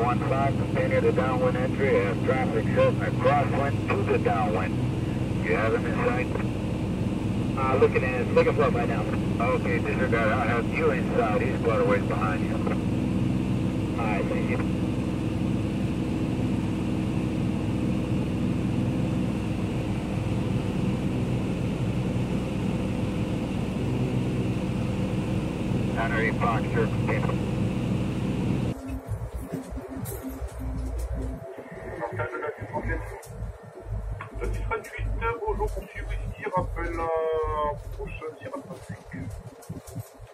415, continue the downwind entry as traffic says in a crosswind to the downwind. You have him in sight? Looking for him right now. Okay, disregard. I have you inside. He's quite a ways behind you. Alright, thank you. Henry Foxtrot, continue. Petit 38, bonjour, poursuivre ici, rappel à prochain tir à 5.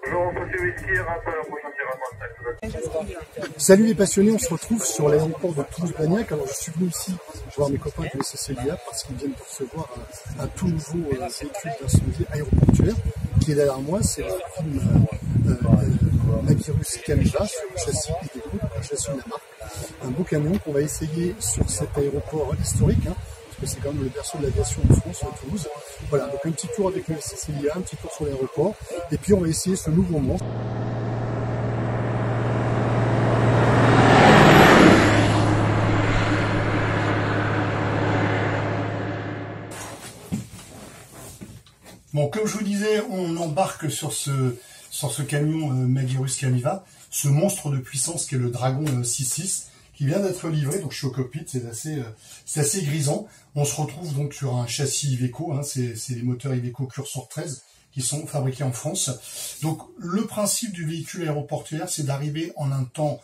Bonjour, poursuivre ici, rappel à prochain tir à 5. Salut les passionnés, on se retrouve sur l'aéroport de Toulouse-Blagnac. Alors je suis venu ici voir mes copains du SSLIA parce qu'ils viennent de recevoir un tout nouveau véhicule d'incendie aéroportuaire qui est derrière moi. C'est la firme Magirus Camiva sur le châssis Iveco, un châssis de la marque. Un beau camion qu'on va essayer sur cet aéroport historique, parce que c'est quand même le berceau de l'aviation en France, à Toulouse. Voilà, donc un petit tour avec le SSLIA, un petit tour sur l'aéroport, et puis on va essayer ce nouveau monstre. Bon, comme je vous disais, on embarque sur ce camion Magirus Camiva, ce monstre de puissance qui est le Dragon 6.6, qui vient d'être livré. Donc je suis au cockpit, c'est assez grisant. On se retrouve donc sur un châssis Iveco, c'est les moteurs Iveco Cursor 13 qui sont fabriqués en France. Donc le principe du véhicule aéroportuaire, c'est d'arriver en un temps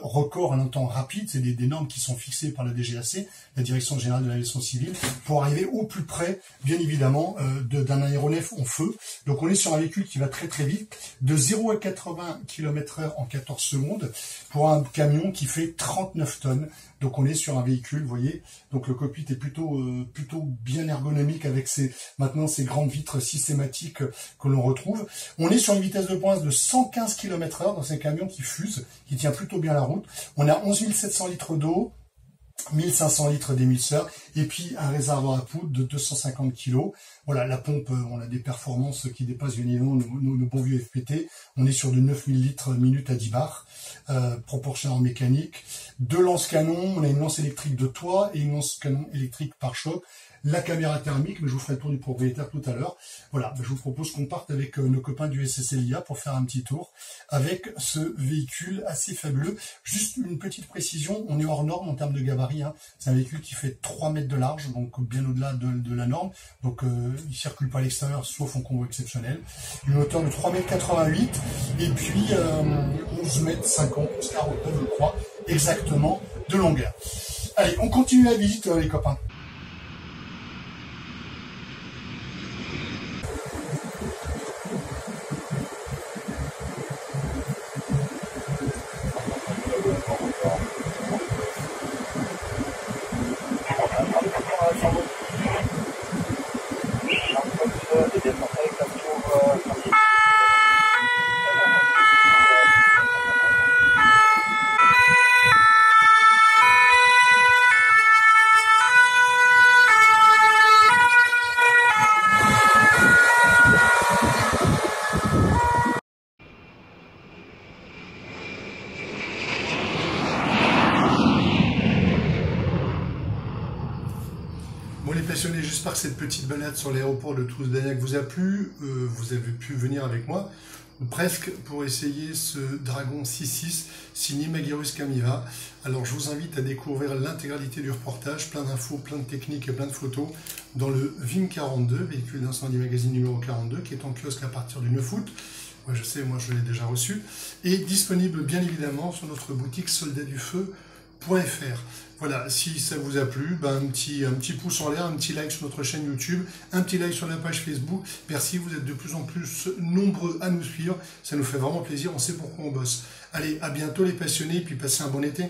record, en un temps rapide. C'est des normes qui sont fixées par la DGAC, la Direction Générale de l'Aviation Civile, pour arriver au plus près, bien évidemment, d'un aéronef en feu. Donc on est sur un véhicule qui va très très vite, de 0 à 80 km/h en 14 secondes, pour un camion qui fait 39 tonnes. Donc on est sur un véhicule, vous voyez, donc le cockpit est plutôt bien ergonomique avec maintenant ces grandes vitres systématiques que l'on retrouve. On est sur une vitesse de pointe de 115 km/h dans un camion qui fuse, qui tient plutôt bien la route. On a 11 700 litres d'eau, 1500 litres d'émisseur et puis un réservoir à poudre de 250 kg. Voilà, la pompe, on a des performances qui dépassent bien évidemment nos bons vieux FPT. On est sur du 9000 litres minute à 10 bars, proportion en mécanique. Deux lance-canons, on a une lance électrique de toit et une lance-canon électrique par choc. La caméra thermique, mais je vous ferai le tour du propriétaire tout à l'heure. Voilà, je vous propose qu'on parte avec nos copains du SSLIA pour faire un petit tour avec ce véhicule assez fabuleux. Juste une petite précision, on est hors norme en termes de gabarit. C'est un véhicule qui fait 3 mètres de large, donc bien au-delà de la norme. Donc il ne circule pas à l'extérieur, sauf en convoi exceptionnel. Une hauteur de 3,88 m et puis 11,50 m, 11,49 je crois, exactement de longueur. Allez, on continue la visite les copains. Bon les passionnés, j'espère que cette petite balade sur l'aéroport de Toulouse-Blagnac vous a plu. Vous avez pu venir avec moi, ou presque, pour essayer ce Dragon 6.6 signé Magirus Camiva. Alors je vous invite à découvrir l'intégralité du reportage, plein d'infos, plein de techniques et plein de photos dans le VIM 42, véhicule d'incendie magazine numéro 42, qui est en kiosque à partir du 9 août. Ouais, je sais, moi je l'ai déjà reçu. Et disponible bien évidemment sur notre boutique soldatdufeu.fr. Voilà, si ça vous a plu, un petit pouce en l'air, un petit like sur notre chaîne YouTube, un petit like sur la page Facebook. Merci, vous êtes de plus en plus nombreux à nous suivre. Ça nous fait vraiment plaisir, on sait pourquoi on bosse. Allez, à bientôt les passionnés, et puis passez un bon été.